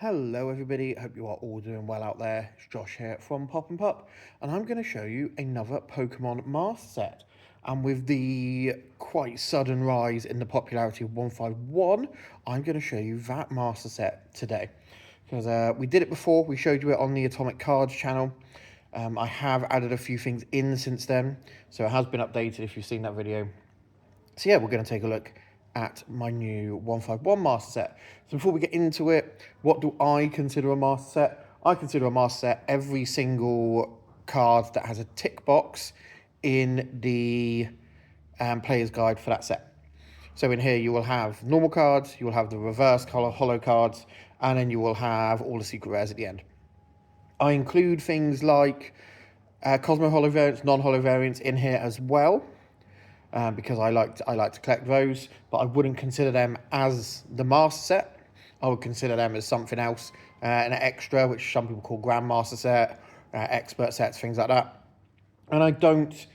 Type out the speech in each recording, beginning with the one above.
Hello everybody, hope you are all doing well out there. It's Josh here from Pop and Pup, and I'm going to show you another Pokemon master set. And with the quite sudden rise in the popularity of 151, I'm going to show you that master set today. Because we did it before, we showed you it on the Atomic Cards channel. I have added a few things in since then, so it has been updated if you've seen that video. So yeah, we're going to take a look at my new 151 master set. So before we get into it, what do I consider a master set? I consider a master set every single card that has a tick box in the player's guide for that set. So in here you will have normal cards, you will have the reverse holo cards, and then you will have all the secret rares at the end. I include things like Cosmo Holo variants, non-holo variants in here as well. Because I like to collect those, but I wouldn't consider them as the master set. I would consider them as something else, an extra, which some people call grandmaster set, expert sets, things like that. And I don't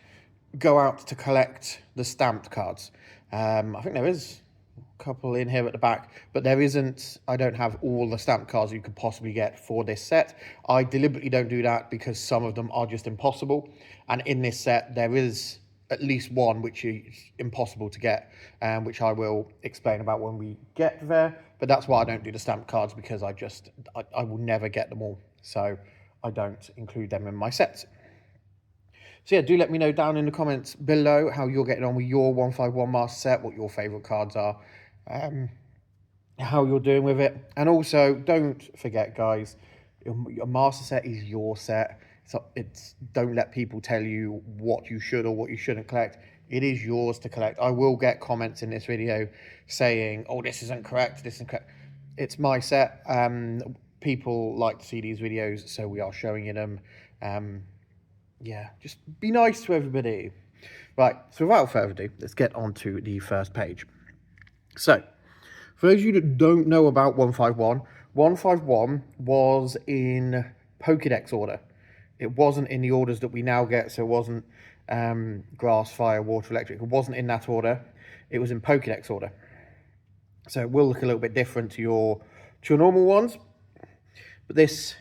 go out to collect the stamped cards. I think there is a couple in here at the back, but there isn't. I don't have all the stamped cards you could possibly get for this set. I deliberately don't do that because some of them are just impossible, and in this set there is at least one which is impossible to get, which I will explain about when we get there. But that's why I don't do the stamped cards, because I will never get them all, so I don't include them in my sets. So yeah, do let me know down in the comments below how you're getting on with your 151 master set, what your favourite cards are, how you're doing with it. And also, don't forget, guys, your master set is your set. So don't let people tell you what you should or what you shouldn't collect. It is yours to collect. I will get comments in this video saying, oh, this isn't correct, this isn't correct. It's my set. People like to see these videos, so we are showing you them. Yeah, just be nice to everybody. Right, so without further ado, let's get on to the first page. So, for those of you that don't know about 151, 151 was in Pokédex order. It wasn't in the orders that we now get, so it wasn't grass, fire, water, electric. It wasn't in that order. It was in Pokédex order. So it will look a little bit different to your normal ones. But this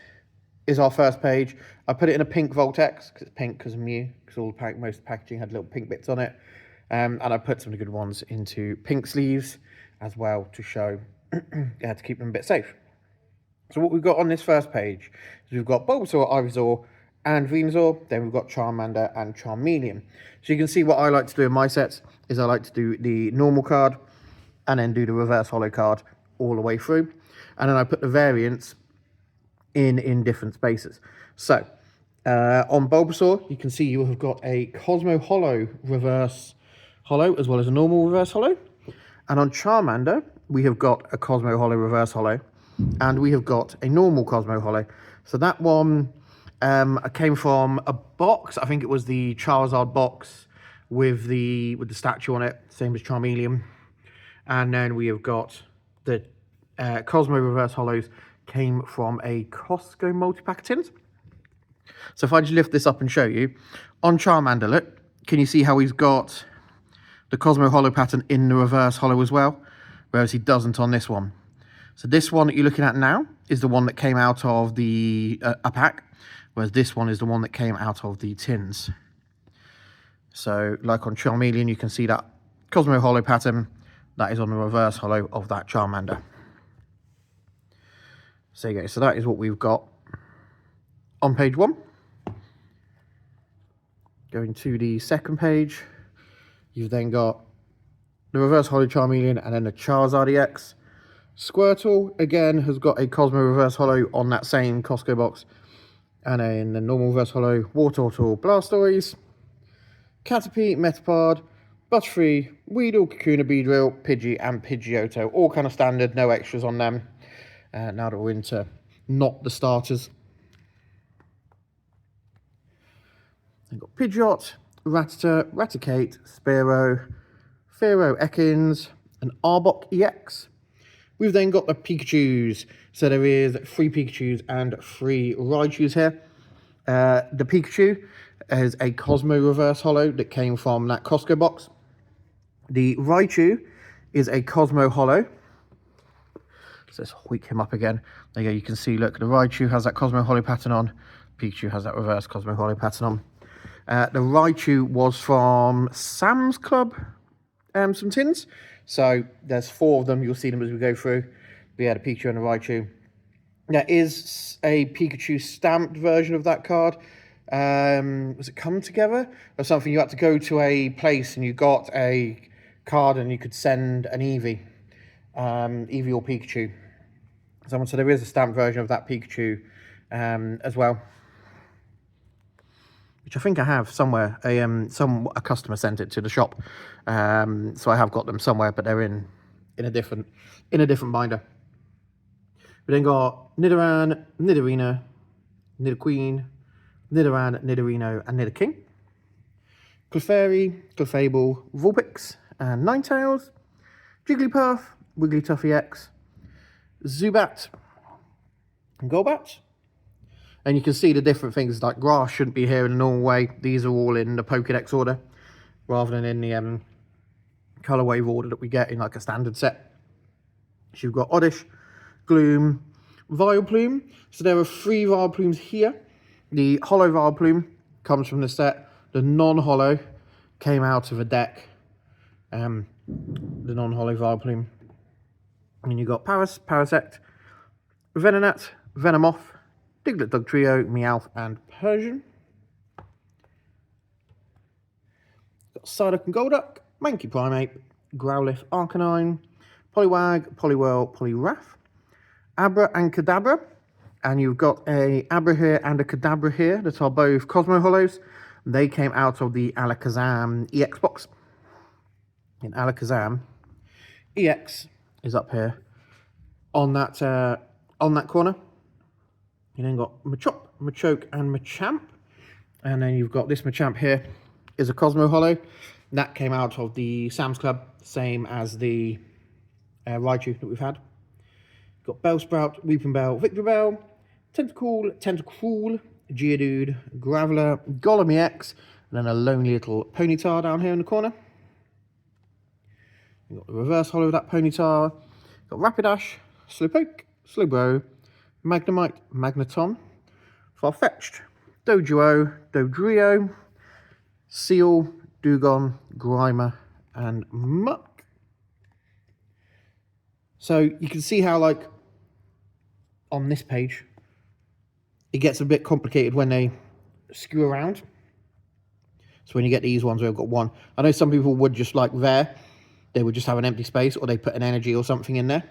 is our first page. I put it in a pink Voltex, because it's pink because of Mew, because most of the packaging had little pink bits on it. And I put some of the good ones into pink sleeves as well to show, to keep them a bit safe. So what we've got on this first page is we've got Bulbasaur, Ivysaur, and Venusaur. Then we've got Charmander and Charmeleon. So you can see what I like to do in my sets is I like to do the normal card and then do the reverse holo card all the way through. And then I put the variants in different spaces. So on Bulbasaur, you can see you have got a Cosmo Holo reverse holo as well as a normal reverse holo. And on Charmander, we have got a Cosmo Holo reverse holo, and we have got a normal Cosmo Holo. So that one came from a box. I think it was the Charizard box with the statue on it, same as Charmeleon. And then we have got the Cosmo reverse holos came from a Costco multi-pack of tins. So if I just lift this up and show you, on Charmander, look, can you see how he's got the Cosmo Holo pattern in the reverse holo as well, whereas he doesn't on this one. So this one that you're looking at now is the one that came out of the a pack, whereas this one is the one that came out of the tins. So like on Charmeleon, you can see that Cosmo Holo pattern, that is on the reverse holo of that Charmander. So there you go, so that is what we've got on page 1. Going to the second page, you've then got the reverse holo Charmeleon and then the Charizard EX. Squirtle, again, has got a Cosmo reverse holo on that same Costco box. And then the normal reverse holo, Wartortle, Blastoise, Caterpie, Metapod, Butterfree, Weedle, Kakuna, Beedrill, Pidgey, and Pidgeotto. All kind of standard, no extras on them. Now that we're into not the starters. We've got Pidgeot, Rattata, Raticate, Spearow, Fearow, Ekans, and Arbok EX. We've then got the Pikachus. So there is 3 Pikachus and 3 Raichus here. The Pikachu is a Cosmo reverse holo that came from that Costco box. The Raichu is a Cosmo holo. So let's hoik him up again. There you go, you can see, look, the Raichu has that Cosmo Holo pattern on. Pikachu has that reverse Cosmo Holo pattern on. The Raichu was from Sam's Club, some tins. So there's 4 of them. You'll see them as we go through. But yeah, the Pikachu and the Raichu. There is a Pikachu stamped version of that card. Was it Come Together or something? You had to go to a place and you got a card and you could send an Eevee. Eevee or Pikachu. So there is a stamped version of that Pikachu as well, which I think I have somewhere. A customer sent it to the shop, so I have got them somewhere, but they're in a different binder. We then got Nidoran, Nidorina, Nidoqueen, Nidoran, Nidorino, and Nidoking. Clefairy, Clefable, Vulpix, and Ninetales. Jigglypuff, Wigglytuff EX, Zubat, and Golbat. And you can see the different things, like grass shouldn't be here in the normal way. These are all in the Pokédex order, rather than in the colour wave order that we get in like a standard set. So you've got Oddish, Gloom, Vileplume. So there are 3 Vileplumes here. The Holo Vileplume comes from the set. The non-Holo came out of a deck. The non-Holo Vileplume. And you've got Paras, Parasect, Venonat, Venomoth, Diglett Dugtrio, Meowth, and Persian. Got Psyduck and Golduck, Mankey Primeape, Growlithe, Arcanine, Poliwag, Poliwhirl, Poliwrath, Abra and Kadabra. And you've got a Abra here and a Kadabra here that are both Cosmo Holos. They came out of the Alakazam EX box. In Alakazam, EX is up here on that corner. You then got Machop, Machoke, and Machamp. And then you've got this Machamp here is a Cosmo Holo. That came out of the Sam's Club, same as the Raichu that we've had. Got Bellsprout, Weepinbell, Victreebel, Tentacruel, Geodude, Graveler, Golem EX, and then a lonely little Ponyta down here in the corner. You've got the reverse holo of that Ponyta. Got Rapidash, Slowpoke, Slowbro, Magnemite, Magneton, Farfetch'd, Doduo, Dodrio, Seal, Dewgong, Grimer, and Muck. So you can see how, like, on this page, it gets a bit complicated when they skew around. So when you get these ones where I've got 1, I know some people would just like there, they would just have an empty space, or they put an energy or something in there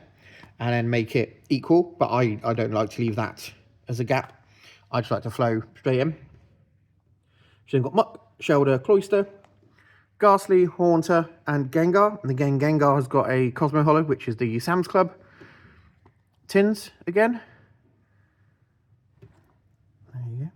and then make it equal. But I don't like to leave that as a gap. I just like to flow straight in. So you've got Muck, Shelder, Cloyster, Ghastly, Haunter, and Gengar. And again, Gengar has got a Cosmo Holo, which is the Sam's Club tins again. There you go.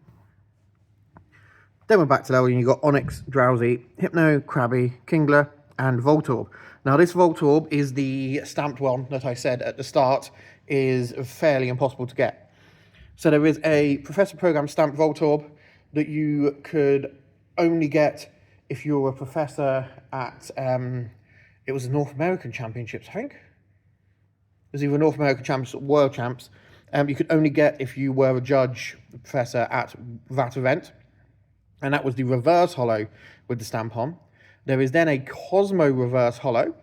Then we're back to level, and you've got Onyx, Drowsy, Hypno, Krabby, Kingler, and Voltorb. Now this Voltorb is the stamped one that I said at the start is fairly impossible to get. So there is a Professor Program stamped Voltorb that you could only get if you were a professor at, it was the North American Championships, I think. It was either North American Champs or World Champs. You could only get if you were a judge professor at that event. And that was the reverse holo with the stamp on. There is then a Cosmo reverse holo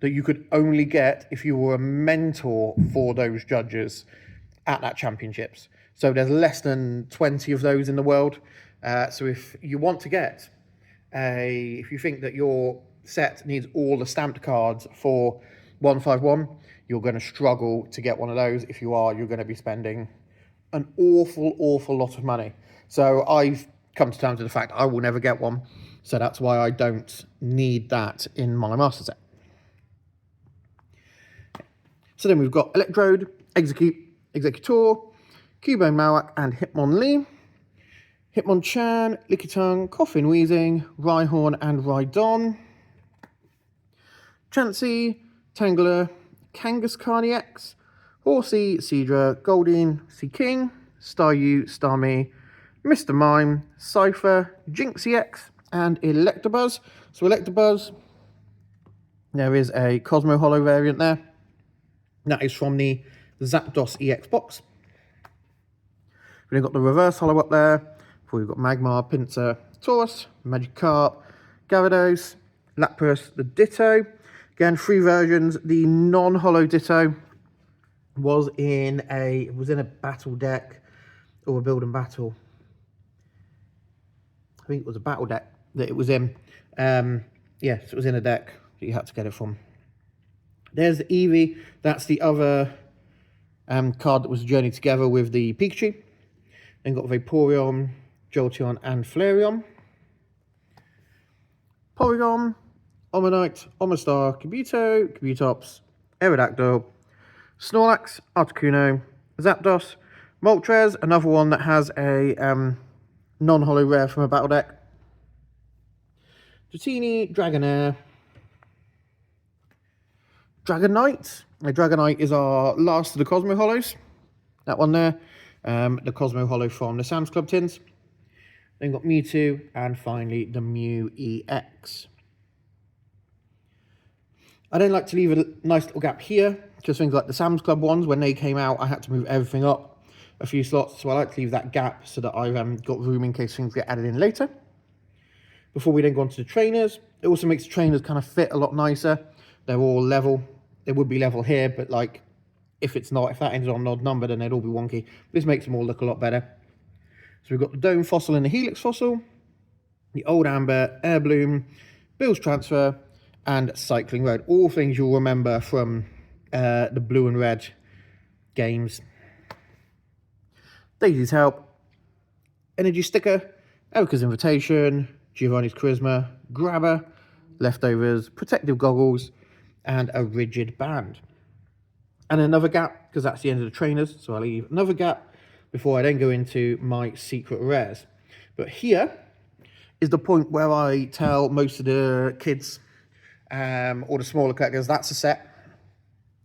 that you could only get if you were a mentor for those judges at that championships. So there's less than 20 of those in the world. So if you want to get if you think that your set needs all the stamped cards for 151, you're going to struggle to get one of those. If you are, you're going to be spending an awful lot of money. So I've come to terms with the fact I will never get one. So that's why I don't need that in my master set. So then we've got Electrode, Execute, Executor, Cubone Marowak, and Hitmonlee. Hitmonchan, Lickitung, Coffin Wheezing, Rhyhorn, and Rhydon. Chansey, Tangler, Kangaskhan EX, Horsey, Seadra, Goldeen, Seaking, Staryu, Starmie, Mr. Mime, Cypher, Jinx EX, and Electabuzz. So Electabuzz, there is a Cosmo Holo variant there. That is from the the Zapdos EX box. We've then got the reverse holo up there. Before we've got Magmar, Pinsir, Taurus, Magikarp, Gyarados, Lapras, the Ditto. Again, 3 versions. The non-holo Ditto was in a battle deck, or a build and battle. I think it was a battle deck that it was in. Yes, it was in a deck that you had to get it from. There's the Eevee. That's the other card that was journeyed together with the Pikachu. Then got Vaporeon, Jolteon, and Flareon. Porygon, Omanyte, Omastar, Kabuto, Kabutops, Aerodactyl, Snorlax, Articuno, Zapdos, Moltres, another one that has a non-holo rare from a battle deck. Dratini, Dragonair, Dragonite. Dragonite is our last of the Cosmo Holos. That one there. The Cosmo Holo from the Sam's Club tins. Then got Mewtwo, and finally the Mew EX. I don't like to leave a nice little gap here, because things like the Sam's Club ones, when they came out, I had to move everything up a few slots, so I like to leave that gap so that I've got room in case things get added in later. Before we then go on to the trainers, it also makes the trainers kind of fit a lot nicer. They're all level. They would be level here, but like, if it's not, if that ends on an odd number, then they'd all be wonky. This makes them all look a lot better. So we've got the Dome Fossil and the Helix Fossil, the Old Amber, Air Bloom, Bill's Transfer, and Cycling Road. All things you'll remember from the blue and red games. Daisy's Help, Energy Sticker, Erica's Invitation, Giovanni's Charisma, Grabber, Leftovers, Protective Goggles, and a Rigid Band. And another gap, because that's the end of the trainers, so I'll leave another gap before I then go into my secret rares. But here is the point where I tell most of the kids or the smaller collectors that's a set.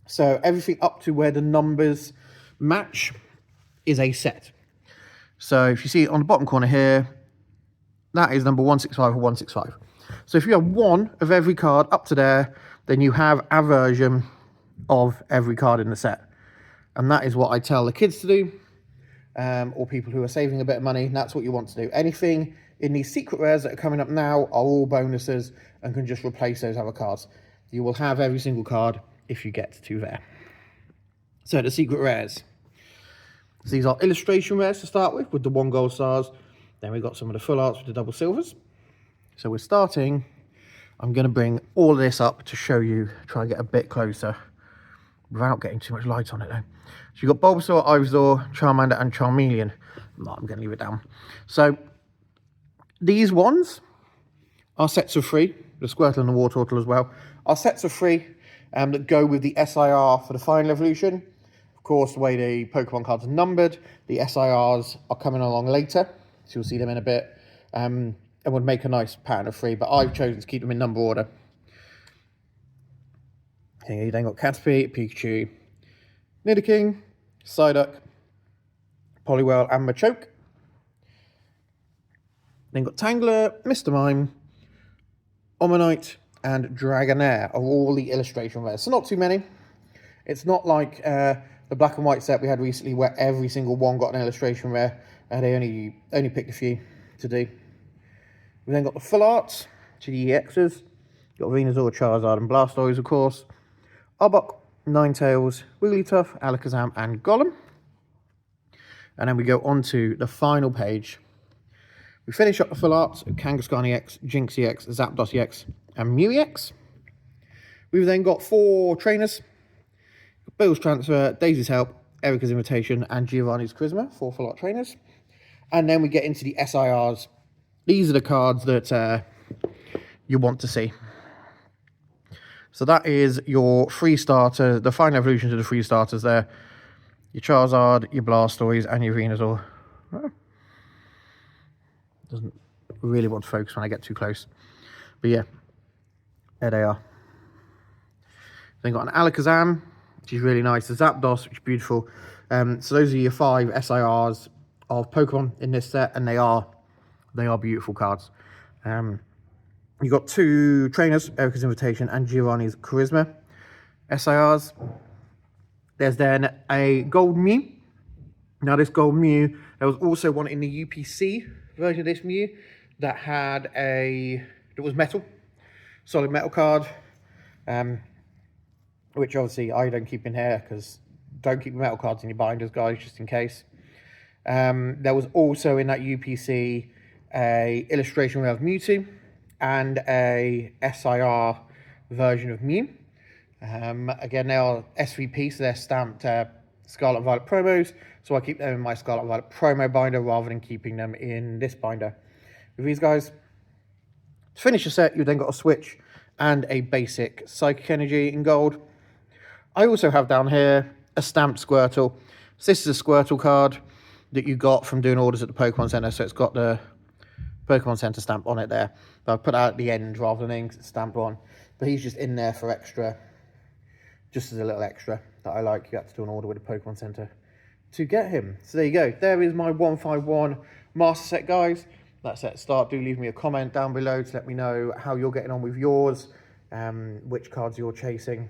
So everything up to where the numbers match is a set. So if you see it on the bottom corner here, that is number 165 or 165. So if you have one of every card up to there, then you have a version of every card in the set. And that is what I tell the kids to do, or people who are saving a bit of money. And that's what you want to do. Anything in these secret rares that are coming up now are all bonuses and can just replace those other cards. You will have every single card if you get to there. So the secret rares. So these are illustration rares to start with the 1 gold stars. Then we've got some of the full arts with the double silvers. So we're starting. I'm going to bring all of this up to show you, try and get a bit closer without getting too much light on it though. So you've got Bulbasaur, Ivysaur, Charmander, and Charmeleon. No, I'm going to leave it down. So these ones are sets of 3. The Squirtle and the Wartortle as well are sets of 3 that go with the SIR for the final evolution. Of course, the way the Pokemon cards are numbered, the SIRs are coming along later, so you'll see them in a bit. And would make a nice pattern of 3, but I've chosen to keep them in number order. Here you then got Caterpie, Pikachu, Nidoking, Psyduck, Poliwhirl, and Machoke. Then got Tangler, Mr. Mime, Omanyte, and Dragonair are all the illustration rares. So not too many. It's not like the black and white set we had recently where every single one got an illustration rare. They only picked a few to do. We've then got the full arts, to the EXs. Got Venusaur, Charizard, and Blastoise, of course. Arbok, Ninetales, Wigglytuff, Alakazam, and Golem. And then we go on to the final page. We finish up the full arts of Kangaskhan EX, Jinx EX, Zapdos EX, and Mew EX. We've then got 4 trainers. Bill's Transfer, Daisy's Help, Erica's Invitation, and Giovanni's Charisma, 4 full art trainers. And then we get into the SIRs. These are the cards that you want to see. So that is your 3 starter, the final evolutions of the 3 starters there. Your Charizard, your Blastoise, and your Venusaur. Oh. Doesn't really want to focus when I get too close. But yeah, there they are. Then got an Alakazam, which is really nice. The Zapdos, which is beautiful. So those are your 5 SIRs of Pokemon in this set, and they are beautiful cards. You've got 2 trainers, Erica's Invitation and Giovanni's Charisma SIRs. There's then a gold Mew. Now this gold Mew, there was also one in the UPC version of this Mew that had that was metal, solid metal card, which obviously I don't keep in here because don't keep metal cards in your binders, guys, just in case. There was also in that UPC a illustration of Mewtwo and a SIR version of Mew. Again, they are SVP, so they're stamped Scarlet and Violet promos, so I keep them in my Scarlet and Violet promo binder rather than keeping them in this binder. With these guys, to finish the set, you've then got a Switch and a basic Psychic Energy in gold. I also have down here a stamped Squirtle. So this is a Squirtle card that you got from doing orders at the Pokemon Center, so it's got the Pokemon Center stamp on it there. But I've put that at the end rather than in, 'cause it's stamped on. But he's just in there for extra, just as a little extra that I like. You have to do an order with the Pokemon Center to get him. So there you go. There is my 151 Master Set, guys. That's at the start. Do leave me a comment down below to let me know how you're getting on with yours, which cards you're chasing,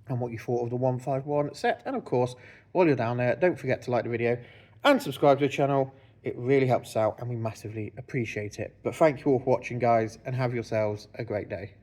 and what you thought of the 151 set. And of course, while you're down there, don't forget to like the video and subscribe to the channel. It really helps out and we massively appreciate it. But thank you all for watching, guys, and have yourselves a great day.